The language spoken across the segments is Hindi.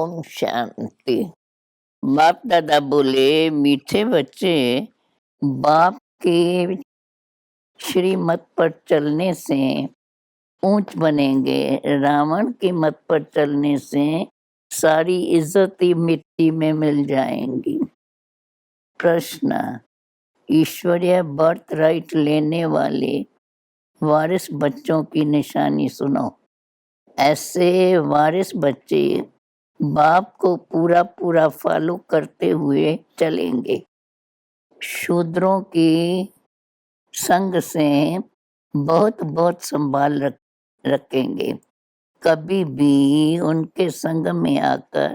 ओम शांति। बाप दादा बोले, मीठे बच्चे, बाप के श्रीमत पर चलने से ऊंच बनेंगे, रावण की मत पर चलने से सारी इज्जत ही मिट्टी में मिल जाएंगी। प्रश्न, ईश्वरीय बर्थ राइट लेने वाले वारिस बच्चों की निशानी सुनो। ऐसे वारिस बच्चे बाप को पूरा पूरा फॉलो करते हुए चलेंगे। शूद्रों की संग से बहुत बहुत संभाल रखेंगे। कभी भी उनके संग में आकर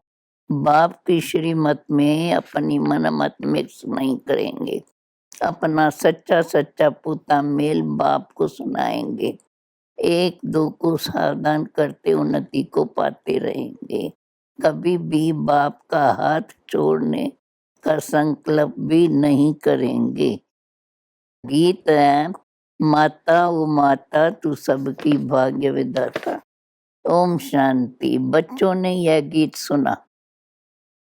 बाप की श्रीमत में अपनी मनमत मिक्स नहीं करेंगे। अपना सच्चा सच्चा पूता मेल बाप को सुनाएंगे। एक दो को सावधान करते उन्नति को पाते रहेंगे। कभी भी बाप का हाथ छोड़ने का संकल्प भी नहीं करेंगे। गीत है, माता ओ माता तू सबकी भाग्य विधाता। ओम शांति। बच्चों ने यह गीत सुना।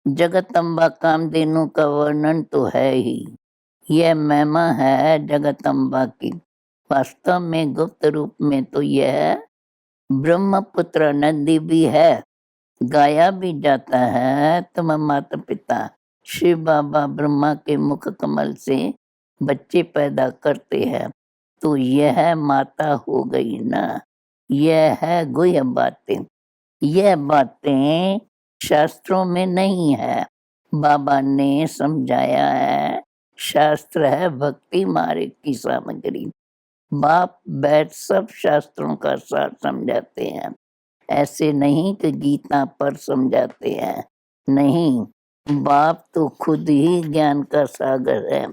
जगदम्बा कामधेनु का वर्णन तो है ही। यह महिमा है जगदम्बा की। वास्तव में गुप्त रूप में तो यह ब्रह्मपुत्र नंदी भी है। गाया भी जाता है, तुम माता पिता शिव बाबा ब्रह्मा के मुख कमल से बच्चे पैदा करते हैं, तो यह माता हो गई ना। यह है गुह्य बातें। यह बातें शास्त्रों में नहीं है, बाबा ने समझाया है। शास्त्र है भक्ति मार्ग की सामग्री। बाप बैठ सब शास्त्रों का सार समझाते हैं। ऐसे नहीं कि गीता पर समझाते हैं, नहीं, बाप तो खुद ही ज्ञान का सागर है।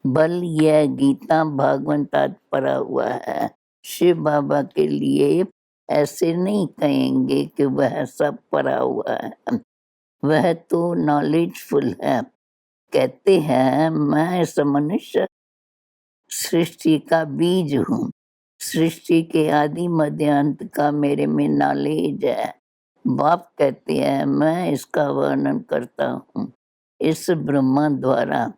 बल यह गीता भागवत आज पढ़ा हुआ है। शिव बाबा के लिए ऐसे नहीं कहेंगे कि वह सब पढ़ा हुआ है, वह तो नॉलेजफुल है। कहते हैं मैं इस मनुष्य सृष्टि का बीज हूँ। सृष्टि के आदि मध्य अंत का मेरे में नॉलेज है। बाप कहते हैं मैं इसका वर्णन करता हूँ इस ब्रह्मा द्वारा,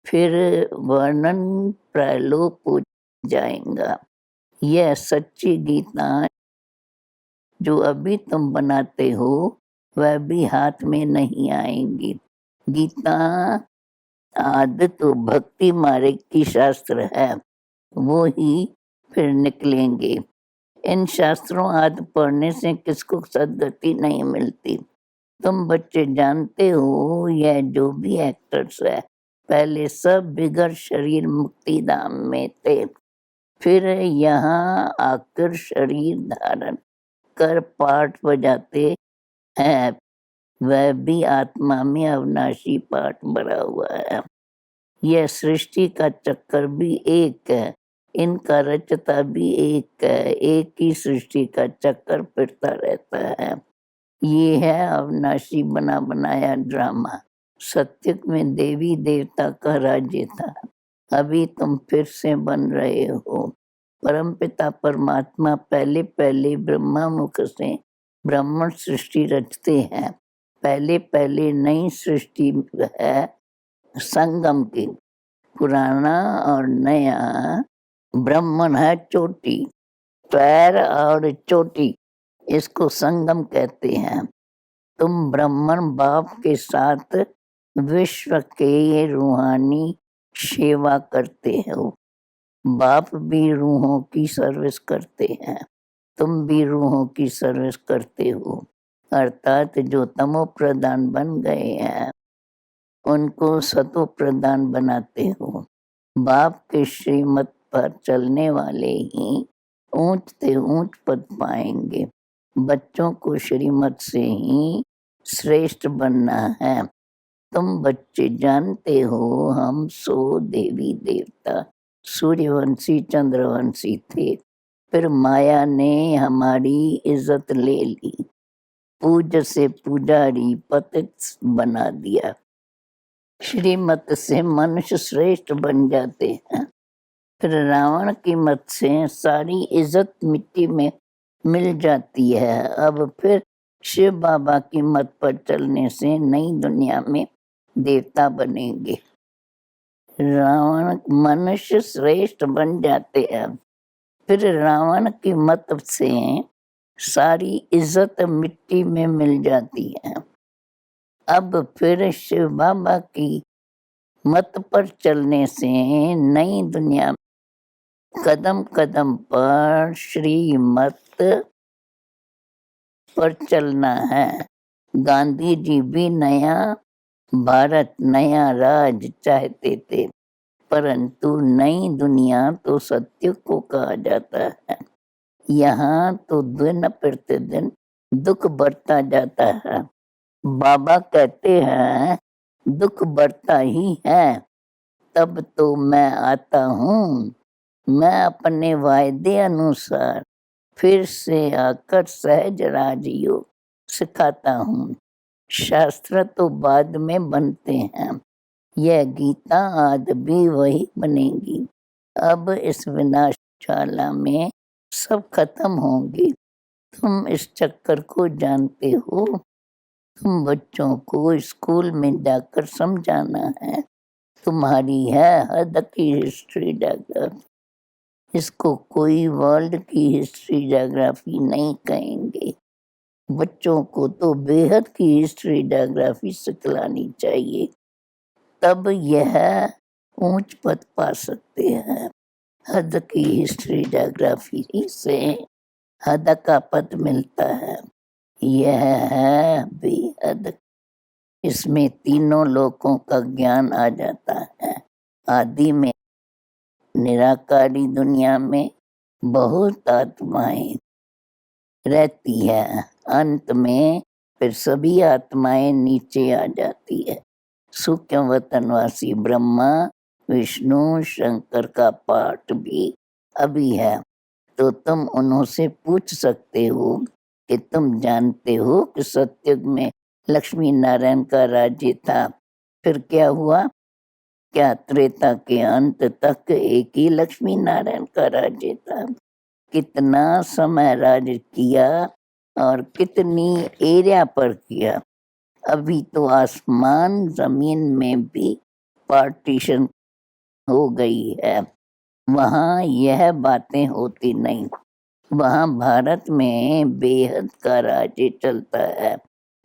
फिर वर्णन प्रलोप हो जाएगा। यह सच्ची गीता जो अभी तुम बनाते हो वह भी हाथ में नहीं आएंगी। गीता आदि तो भक्ति मार्ग की शास्त्र है, वो ही फिर निकलेंगे। इन शास्त्रों आदि पढ़ने से किसको सदगति नहीं मिलती। तुम बच्चे जानते हो, यह जो भी एक्टर्स है पहले सब बिगड़ शरीर मुक्ति धाम में थे, फिर यहाँ आकर शरीर धारण कर पाठ बजाते हैं। वह भी आत्मा में अविनाशी पाठ भरा हुआ है। यह सृष्टि का चक्कर भी एक है, इनका रचता भी एक है। एक ही सृष्टि का चक्कर फिरता रहता है। ये है अविनाशी बना बनाया ड्रामा। सत्युग में देवी देवता का राज्य था, अभी तुम फिर से बन रहे हो। परमपिता परमात्मा पहले पहले ब्रह्मा मुख से ब्राह्मण सृष्टि रचते हैं। पहले पहले नई सृष्टि है संगम की। पुराना और नया ब्राह्मण है चोटी, पैर और चोटी, इसको संगम कहते हैं। तुम ब्राह्मण बाप के साथ विश्व के रूहानी सेवा करते हो। बाप भी रूहों की सर्विस करते हैं, तुम भी रूहों की सर्विस करते हो। अर्थात जो तमो प्रधान बन गए हैं उनको सतो प्रधान बनाते हो। बाप के श्रीमत पर चलने वाले ही ऊंच से ऊंच पद पाएंगे। बच्चों को श्रीमत से ही श्रेष्ठ बनना है। तुम बच्चे जानते हो हम 100 देवी देवता सूर्यवंशी चंद्रवंशी थे, फिर माया ने हमारी इज्जत ले ली, पूज से पुजारी पतित बना दिया। श्रीमत से मनुष्य श्रेष्ठ बन जाते हैं। फिर रावण की मत से सारी इज्जत मिट्टी में मिल जाती है। अब फिर शिव बाबा की मत पर चलने से नई दुनिया में देवता बनेंगे। रावण मनुष्य श्रेष्ठ बन जाते हैं। फिर रावण की मत से सारी इज्जत मिट्टी में मिल जाती है। अब फिर शिव बाबा की मत पर चलने से नई दुनिया कदम कदम पर श्रीमत पर चलना है। गांधी जी भी नया भारत नया राज चाहते थे, परंतु नई दुनिया तो सत्य को कहा जाता है। यहाँ तो दिन प्रतिदिन दुख बढ़ता जाता है। बाबा कहते हैं दुख बढ़ता ही है, तब तो मैं आता हूँ। मैं अपने वायदे अनुसार फिर से आकर सहज राजयोग सिखाता हूँ। शास्त्र तो बाद में बनते हैं, यह गीता आज भी वही बनेगी। अब इस विनाशशाला में सब खत्म होंगे। तुम इस चक्कर को जानते हो। तुम बच्चों को स्कूल में जाकर समझाना है। तुम्हारी है हद की हिस्ट्री ज्योग्राफी। इसको कोई वर्ल्ड की हिस्ट्री ज्योग्राफी नहीं कहेंगे। बच्चों को तो बेहद की हिस्ट्री ज्योग्राफी सिखलानी चाहिए, तब यह ऊंच पद पा सकते हैं। हद की हिस्ट्री ज्योग्राफी से हद का पद मिलता है। यह है बेहद। इसमें तीनों लोकों का ज्ञान आ जाता है। आदि में निराकारी दुनिया में बहुत आत्माएं रहती है। अंत में फिर सभी आत्माएं नीचे आ जाती है। सूक्ष्म वतनवासी ब्रह्मा विष्णु शंकर का पाठ भी अभी है, तो तुम उनसे पूछ सकते हो कि तुम जानते हो कि सतयुग में लक्ष्मी नारायण का राज्य था, फिर क्या हुआ? क्या त्रेता के अंत तक एक ही लक्ष्मी नारायण का राज्य था? कितना समय राज किया और कितनी एरिया पर किया? अभी तो आसमान जमीन में भी पार्टीशन हो गई है। वहाँ यह बातें होती नहीं। वहाँ भारत में बेहद का राज्य चलता है।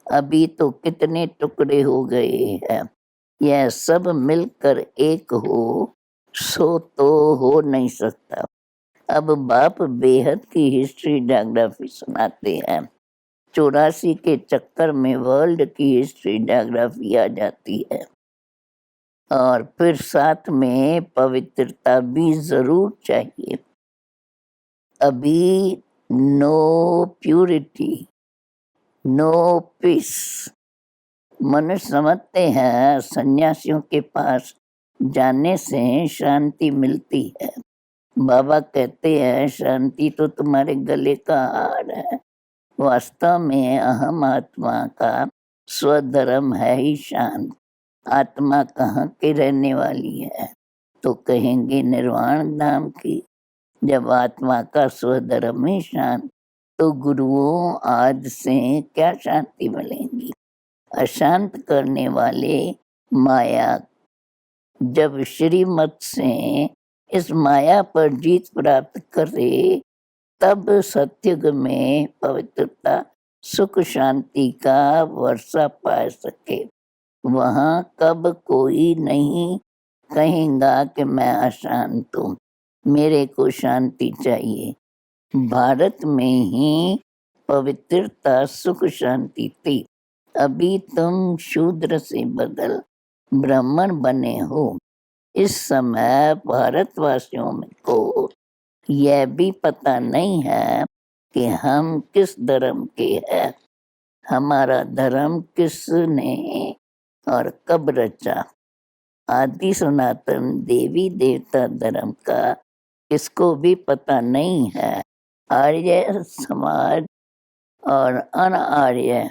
अभी तो कितने टुकड़े हो गए हैं। यह सब मिलकर एक हो सो तो हो नहीं सकता। अब बाप बेहद की हिस्ट्री ज्योग्राफी सुनाते हैं। 84 के चक्कर में वर्ल्ड की हिस्ट्री ज्योग्राफी आ जाती है। और फिर साथ में पवित्रता भी जरूर चाहिए। अभी नो प्यूरिटी नो पीस। मनुष्य समझते हैं सन्यासियों के पास जाने से शांति मिलती है। बाबा कहते हैं शांति तो तुम्हारे गले का हार है। वास्तव में अहम आत्मा का स्वधर्म है ही शांत। आत्मा कहाँ की रहने वाली है? तो कहेंगे निर्वाण धाम की। जब आत्मा का स्वधर्म ही शांत, तो गुरुओं आज से क्या शांति मिलेंगी? अशांत करने वाले माया जब श्रीमत से इस माया पर जीत प्राप्त करे, तब सत्युग में पवित्रता सुख शांति का वर्षा पा सके। वहाँ कब कोई नहीं कहेगा कि मैं अशांत हूँ, मेरे को शांति चाहिए। भारत में ही पवित्रता सुख शांति थी। अभी तुम शूद्र से बदल ब्राह्मण बने हो। इस समय भारतवासियों को यह भी पता नहीं है कि हम किस धर्म के हैं। हमारा धर्म किसने और कब रचा? आदि सनातन देवी देवता धर्म का किसको भी पता नहीं है। आर्य समाज और अनार्य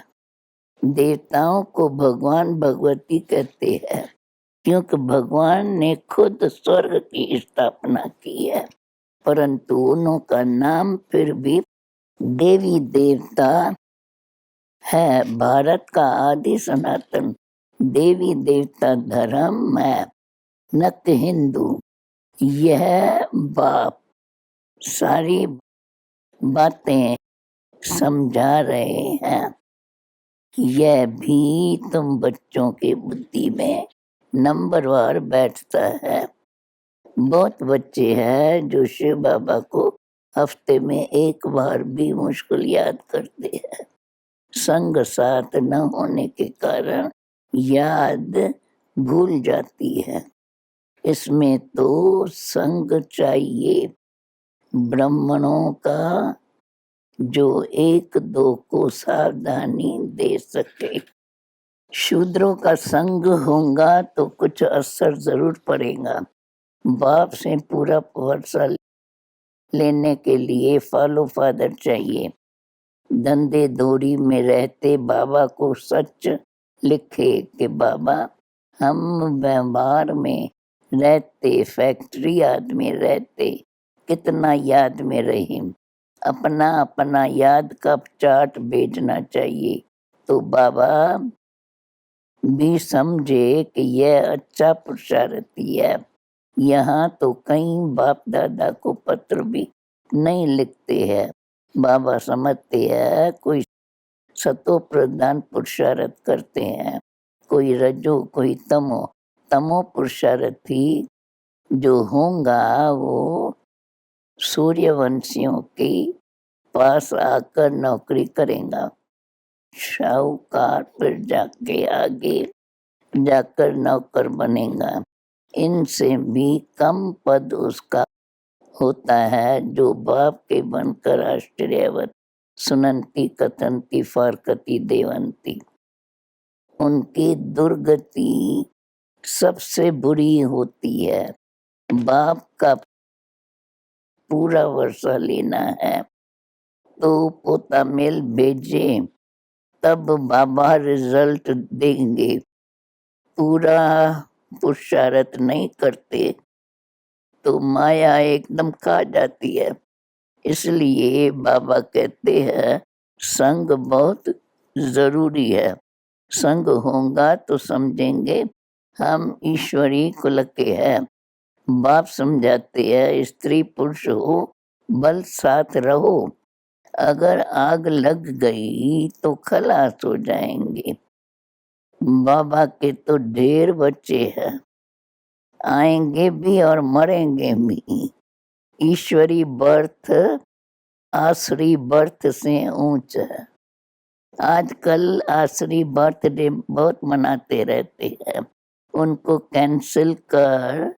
देवताओं को भगवान भगवती कहते हैं, क्योंकि भगवान ने खुद स्वर्ग की स्थापना की है, परंतु उनका नाम फिर भी देवी देवता है भारत का आदि सनातन देवी देवता धर्म है, न कि हिंदू। यह बाप सारी बातें समझा रहे हैं। यह भी तुम बच्चों की बुद्धि में नंबरवार बैठता है। बहुत बच्चे हैं जो शिव बाबा को हफ्ते में एक बार भी मुश्किल याद करते हैं। संग साथ न होने के कारण याद भूल जाती है। इसमें तो संग चाहिए ब्राह्मणों का, जो एक दो को सावधानी दे सके। शूद्रों का संग होगा तो कुछ असर जरूर पड़ेगा। बाप से पूरा भरोसा लेने के लिए फॉलो फादर चाहिए। धंधे दौड़ी में रहते बाबा को सच लिखे कि बाबा, हम व्यवहार में रहते, फैक्ट्री आदमी रहते, कितना याद में रहे। अपना अपना याद का चार्ट भेजना चाहिए तो बाबा भी समझे कि यह अच्छा पुरुषार्थी है। यहाँ तो कई बाप दादा को पत्र भी नहीं लिखते हैं। बाबा समझते हैं कोई सतो प्रधान पुरुषार्थ करते हैं, कोई रजो कोई तमो। तमो पुरुषार्थी जो होगा वो सूर्यवंशियों के पास आकर नौकरी करेगा। शाहूकार फिर जाके आगे जाकर नौकर बनेगा। इनसे भी कम पद उसका होता है जो बाप के बनकर आश्चर्यवत सुनंती कथनती फारकती देवंती। उनकी दुर्गति सबसे बुरी होती है। बाप का पूरा वर्षा लेना है तो पोता मेल भेजे, तब बाबा रिजल्ट देंगे। पूरा पुरुषार्थ नहीं करते तो माया एकदम खा जाती है। इसलिए बाबा कहते हैं संग बहुत जरूरी है। संग होगा तो समझेंगे हम ईश्वरी कुल के हैं। बाप समझाते हैं स्त्री पुरुष हो बल साथ रहो। अगर आग लग गई तो खलास हो जाएंगे। बाबा के तो ढेर बच्चे हैं, आएंगे भी और मरेंगे भी। ईश्वरी बर्थ आसुरी बर्थ से ऊंच है। आजकल आसुरी बर्थडे बहुत मनाते रहते हैं। उनको कैंसिल कर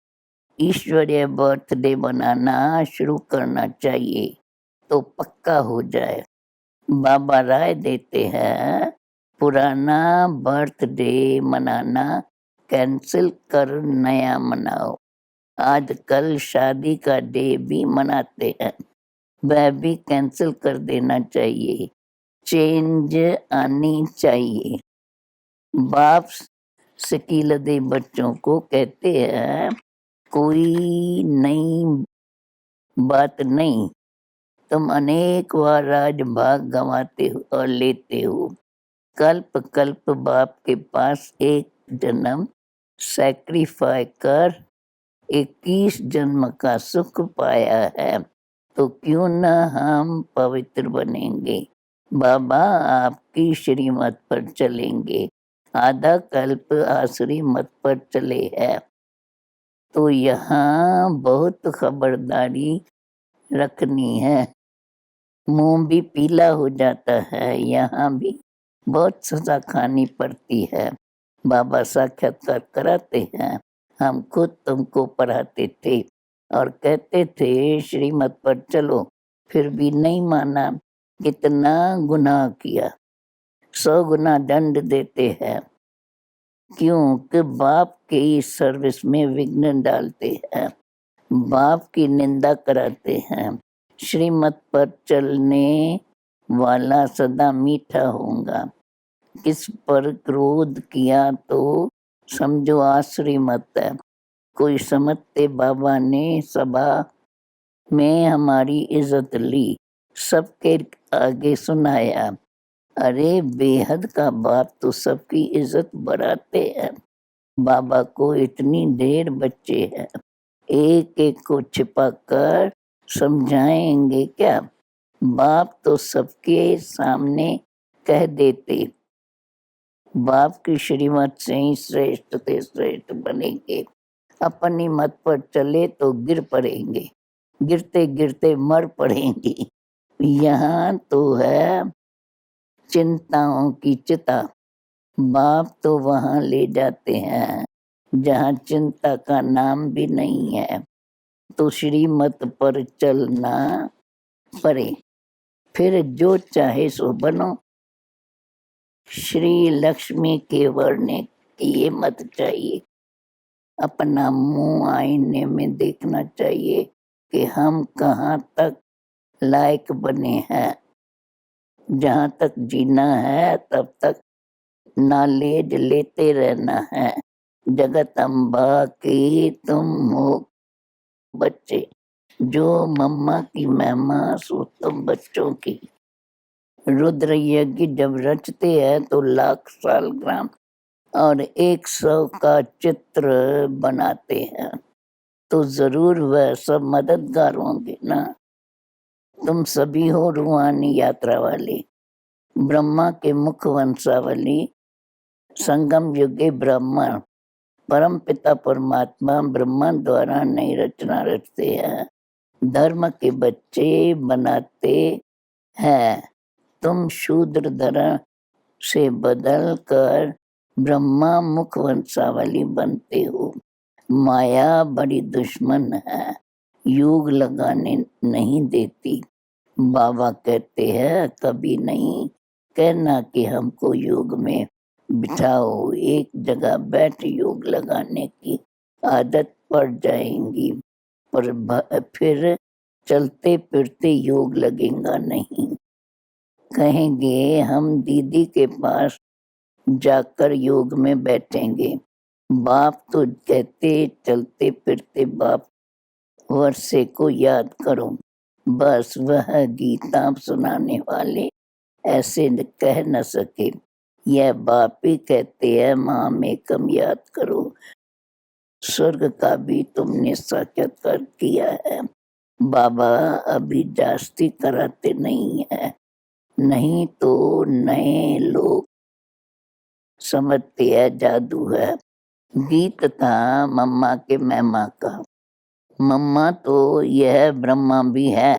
ईश्वरीय बर्थडे मनाना शुरू करना चाहिए तो पक्का हो जाए। बाबा राय देते हैं पुराना बर्थडे मनाना कैंसिल कर नया मनाओ। आजकल शादी का डे भी मनाते हैं, वह भी कैंसिल कर देना चाहिए। चेंज आनी चाहिए। बाप शकीलदे बच्चों को कहते हैं कोई नई बात नहीं, तुम अनेक बार राजभाग गंवाते हो और लेते हो। कल्प कल्प बाप के पास एक जन्म सैक्रिफाई कर 21 जन्म का सुख पाया है, तो क्यों न हम पवित्र बनेंगे। बाबा आपकी श्रीमत पर चलेंगे। आधा कल्प आसुरी मत पर चले हैं तो यहाँ बहुत खबरदारी रखनी है। मुंह भी पीला हो जाता है, यहाँ भी बहुत सजा खानी पड़ती है। बाबा साक्षात्कार कराते हैं। हम खुद तुमको पढ़ाते थे और कहते थे श्रीमत पर चलो, फिर भी नहीं माना। कितना गुनाह किया, 100 गुना दंड देते हैं। क्योंकि बाप के सर्विस में विघ्न डालते हैं, बाप की निंदा कराते हैं। श्रीमत पर चलने वाला सदा मीठा होगा। किस पर क्रोध किया तो समझो आश्री मत है। कोई समझते बाबा ने सभा में हमारी इज्जत ली, सबके आगे सुनाया। अरे बेहद का बाप तो सबकी इज्जत बढ़ाते हैं। बाबा को इतनी ढेर बच्चे हैं, एक एक को छिपा कर समझाएंगे क्या? बाप तो सबके सामने कह देते, बाप की श्रीमत से ही श्रेष्ठ से श्रेष्ठ बनेंगे। अपनी मत पर चले तो गिर पड़ेंगे, गिरते गिरते मर पड़ेंगे। यहाँ तो है चिंताओं की चिता, बाप तो वहाँ ले जाते हैं जहाँ चिंता का नाम भी नहीं है। तो श्रीमत पर चलना पड़े, फिर जो चाहे सो बनो। श्री लक्ष्मी के वर्णे ये मत चाहिए। अपना मुंह आईने में देखना चाहिए कि हम कहाँ तक लायक बने हैं। जहाँ तक जीना है तब तक नॉलेज लेते रहना है। जगत अम्बा की तुम हो बच्चे, जो मम्मा की महिमा सो तुम बच्चों की। रुद्र यज्ञ जब रचते हैं तो लाख साल ग्राम और 100 का चित्र बनाते हैं, तो जरूर वह सब मददगार होंगे ना। तुम सभी हो रूहानी यात्रा वाले, ब्रह्मा के मुख वंशावली, संगम युगे ब्राह्मण। परम पिता परमात्मा ब्रह्मा द्वारा नई रचना रचते हैं, धर्म के बच्चे बनाते हैं। तुम शूद्र धर्म से बदल कर ब्रह्मा मुख वंशावली बनते हो। माया बड़ी दुश्मन है, योग लगाने नहीं देती। बाबा कहते हैं कभी नहीं कहना कि हमको योग में बिठाओ, एक जगह बैठ योग लगाने की आदत पड़ जाएगी, पर फिर चलते फिरते योग लगेगा नहीं। कहेंगे हम दीदी के पास जाकर योग में बैठेंगे। बाप तो कहते चलते फिरते बाप वर्षे को याद करो। बस वह गीता सुनाने वाले ऐसे कह न सके। यह बाप ही कहते हैं माम एकम याद करो। स्वर्ग का भी तुमने साक्षात्कार किया है। बाबा अभी जास्ती कराते नहीं है, नहीं तो नए लोग समझते हैं जादू है। गीत था मम्मा के महिमा का। मम्मा तो यह ब्रह्मा भी है,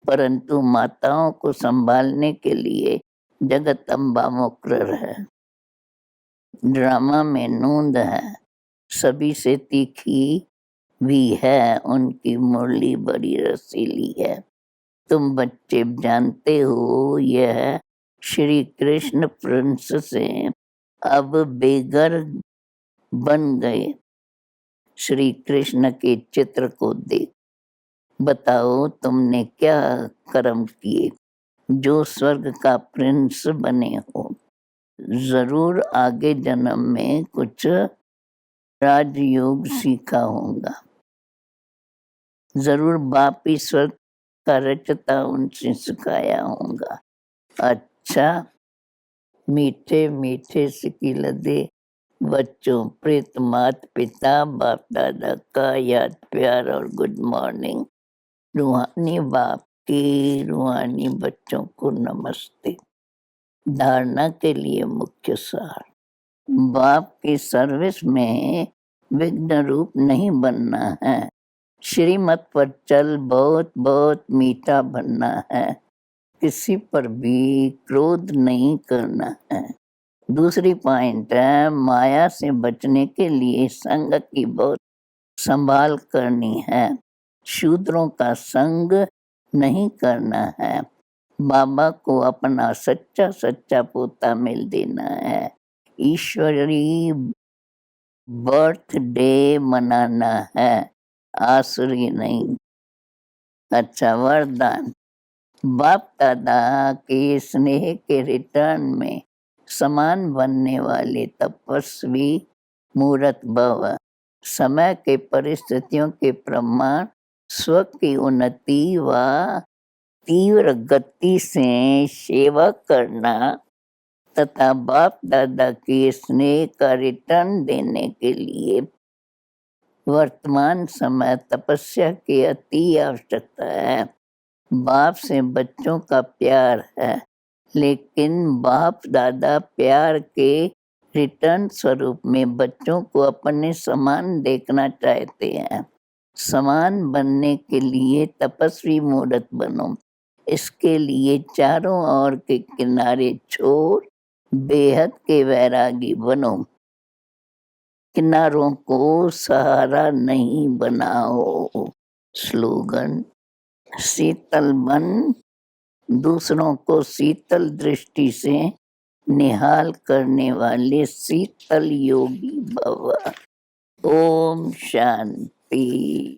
परंतु माताओं को संभालने के लिए जगत अम्बा मुकर्रर है। ड्रामा में नूंद है, सभी से तीखी भी है, उनकी मुरली बड़ी रसीली है। तुम बच्चे जानते हो यह श्री कृष्ण प्रिंस से अब बेघर बन गए। श्री कृष्ण के चित्र को देख बताओ तुमने क्या कर्म किए जो स्वर्ग का प्रिंस बने हो। जरूर आगे जन्म में कुछ राजयोग सीखा होगा। जरूर बाप ईश्वर का रचता उनसे सिखाया होगा। अच्छा, मीठे मीठे सिकिलदे बच्चों, प्रीत माता पिता बाप दादा का याद प्यार और गुड मॉर्निंग। रूहानी बाप की रूहानी बच्चों को नमस्ते। धारणा के लिए मुख्य सार, बाप की सर्विस में विघ्न रूप नहीं बनना है। श्रीमत पर चल बहुत बहुत मीठा बनना है, किसी पर भी क्रोध नहीं करना है। दूसरी पॉइंट है माया से बचने के लिए संग की बहुत संभाल करनी है। शूद्रों का संग नहीं करना है। बाबा को अपना सच्चा सच्चा पोता मिल देना है। ईश्वरी बर्थडे मनाना है, आसुरी नहीं। अच्छा, वरदान, बाप दादा के स्नेह के रिटर्न में समान बनने वाले तपस्वी मूर्त भव। समय के परिस्थितियों के प्रमाण स्व की उन्नति व तीव्र गति से सेवा करना तथा बाप दादा के स्नेह का रिटर्न देने के लिए वर्तमान समय तपस्या की अति आवश्यकता है। बाप से बच्चों का प्यार है, लेकिन बाप दादा प्यार के रिटर्न स्वरूप में बच्चों को अपने समान देखना चाहते हैं। समान बनने के लिए तपस्वी मूर्त बनो। इसके लिए चारों ओर के किनारे छोड़ बेहद के वैरागी बनो। किनारों को सहारा नहीं बनाओ। स्लोगन: शीतल मन दूसरों को शीतल दृष्टि से निहाल करने वाले शीतल योगी भव। ओम शांति।